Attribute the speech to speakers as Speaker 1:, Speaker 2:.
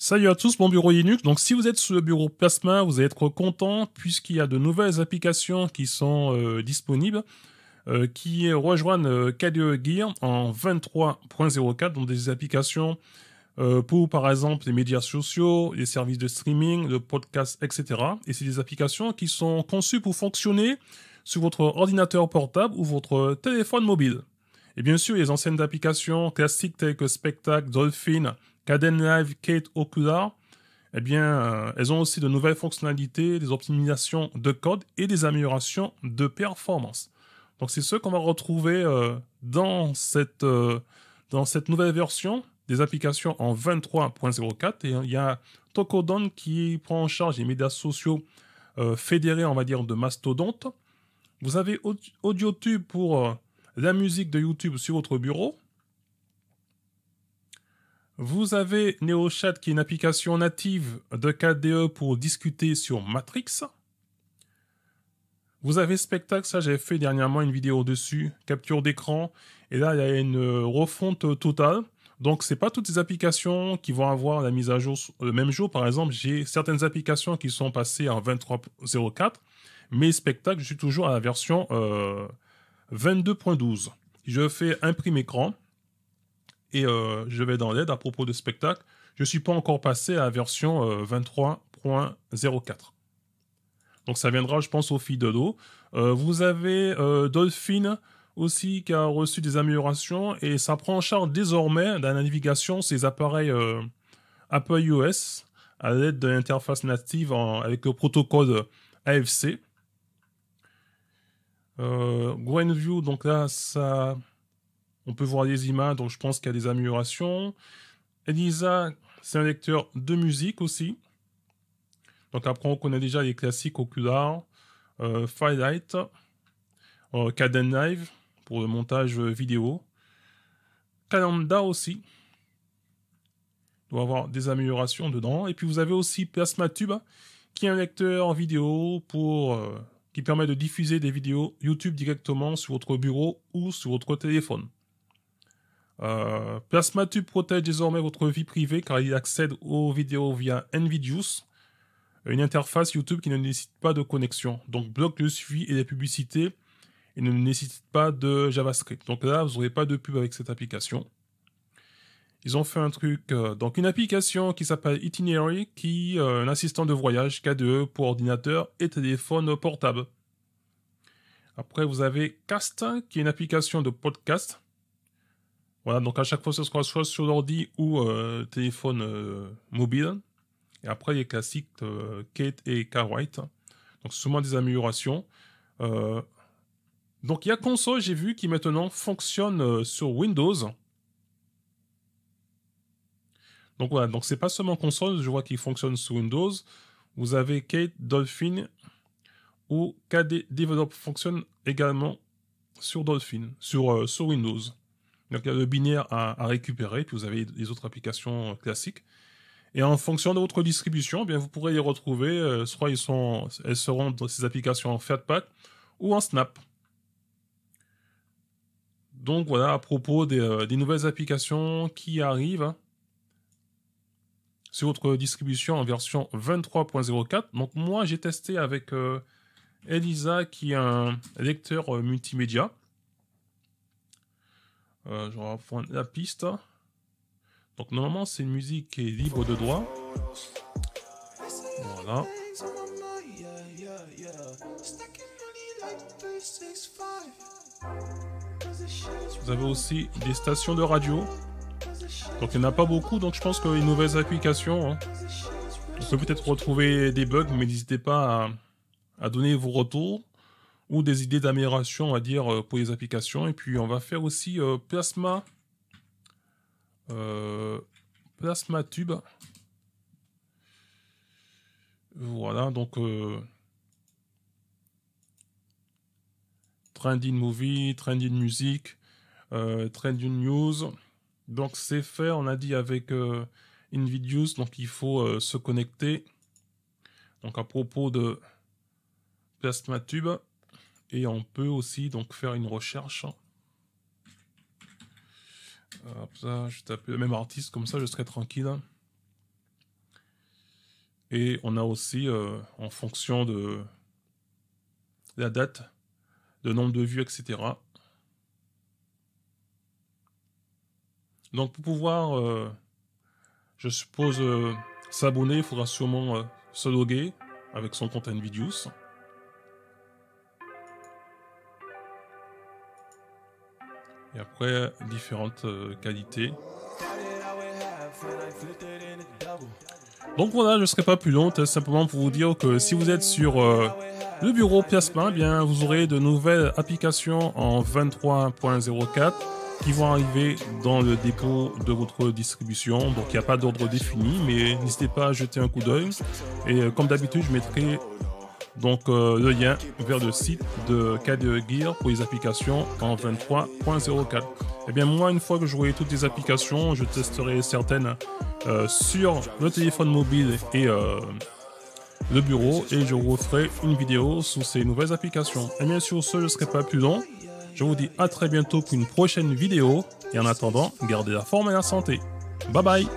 Speaker 1: Salut à tous, mon bureau Linux. Donc si vous êtes sur le bureau Plasma, vous allez être content puisqu'il y a de nouvelles applications qui sont disponibles, qui rejoignent KDE Gear en 23.04, donc des applications pour par exemple les médias sociaux, les services de streaming, le podcast, etc. Et c'est des applications qui sont conçues pour fonctionner sur votre ordinateur portable ou votre téléphone mobile. Et bien sûr, les anciennes applications classiques telles que Spectac, Dolphin, Kdenlive, Kate, Okular, eh bien, elles ont aussi de nouvelles fonctionnalités, des optimisations de code et des améliorations de performance. Donc c'est ce qu'on va retrouver dans cette nouvelle version des applications en 23.04. Et il y a Tokodon qui prend en charge les médias sociaux fédérés, on va dire, de mastodonte. Vous avez AudioTube pour la musique de YouTube sur votre bureau. Vous avez NeoChat qui est une application native de KDE pour discuter sur Matrix. Vous avez Spectac, ça j'avais fait dernièrement une vidéo dessus, capture d'écran, et là il y a une refonte totale. Donc c'est pas toutes les applications qui vont avoir la mise à jour le même jour. Par exemple, j'ai certaines applications qui sont passées en 23.04, mais Spectac, je suis toujours à la version 22.12. Je fais imprime écran et je vais dans l'aide à propos de Spectac. Je ne suis pas encore passé à la version 23.04. Donc ça viendra, je pense, au fil de l'eau. Vous avez Dolphin aussi qui a reçu des améliorations et ça prend en charge désormais dans la navigation ces appareils Apple iOS à l'aide de l'interface native avec le protocole AFC. Gwenview, donc là, ça, on peut voir les images, donc je pense qu'il y a des améliorations. Elisa, c'est un lecteur de musique aussi. Donc après, on connaît déjà les classiques Okular, Firelight, Kdenlive pour le montage vidéo. Calenda aussi. Il doit avoir des améliorations dedans. Et puis vous avez aussi PlasmaTube, qui est un lecteur vidéo pour qui permet de diffuser des vidéos YouTube directement sur votre bureau ou sur votre téléphone. PlasmaTube protège désormais votre vie privée car il accède aux vidéos via NVIDIA, une interface YouTube qui ne nécessite pas de connexion, donc bloque le suivi et les publicités et ne nécessite pas de JavaScript. Donc là, vous n'aurez pas de pub avec cette application. Ils ont fait un truc, donc une application qui s'appelle Itinerary, qui est un assistant de voyage KDE pour ordinateur et téléphone portable. Après, vous avez Cast, qui est une application de podcast. Voilà, donc à chaque fois, ce sera soit sur l'ordi ou téléphone mobile. Et après, les classiques Kate et Cartwright. Donc, c'est sûrement des améliorations. Donc, il y a console, j'ai vu, qui maintenant fonctionne sur Windows. Donc voilà, donc c'est pas seulement console, je vois qu'il fonctionne sur Windows. Vous avez Kate, Dolphin ou KD Develop fonctionne également sur Dolphin, sur Windows. Donc il y a le binaire à récupérer, puis vous avez les autres applications classiques. Et en fonction de votre distribution, eh bien vous pourrez les retrouver, soit elles seront dans ces applications en Flatpak ou en Snap. Donc voilà, à propos des nouvelles applications qui arrivent sur votre distribution en version 23.04. Donc moi, j'ai testé avec Elisa, qui est un lecteur multimédia. Je vais reprendre la piste. Donc normalement, c'est une musique qui est libre de droit. Voilà. Vous avez aussi des stations de radio. Donc il n'y en a pas beaucoup, donc je pense que les nouvelles applications, hein, on peut peut-être retrouver des bugs, mais n'hésitez pas à donner vos retours ou des idées d'amélioration, on va dire, pour les applications. Et puis on va faire aussi PlasmaTube. Voilà, donc Trending Movie, Trending Music, Trending News. Donc c'est fait, on a dit avec Invidious, donc il faut se connecter. Donc à propos de PlasmaTube, et on peut aussi donc faire une recherche. Hop, ça, je tape le même artiste, comme ça je serai tranquille. Et on a aussi, en fonction de la date, le nombre de vues, etc. Donc pour pouvoir, je suppose, s'abonner, il faudra sûrement se loguer avec son compte Nvidius. Et après, différentes qualités. Donc voilà, je ne serai pas plus long, simplement pour vous dire que si vous êtes sur le bureau Plasma, eh bien, vous aurez de nouvelles applications en 23.04 qui vont arriver dans le dépôt de votre distribution. Donc il n'y a pas d'ordre défini, mais n'hésitez pas à jeter un coup d'œil. Et comme d'habitude, je mettrai donc le lien vers le site de KDE Gear pour les applications en 23.04. Et bien moi, une fois que j'aurai toutes les applications, je testerai certaines sur le téléphone mobile et le bureau, et je vous ferai une vidéo sur ces nouvelles applications. Et bien sur ce, je ne serai pas plus long. Je vous dis à très bientôt pour une prochaine vidéo, et en attendant, gardez la forme et la santé. Bye bye.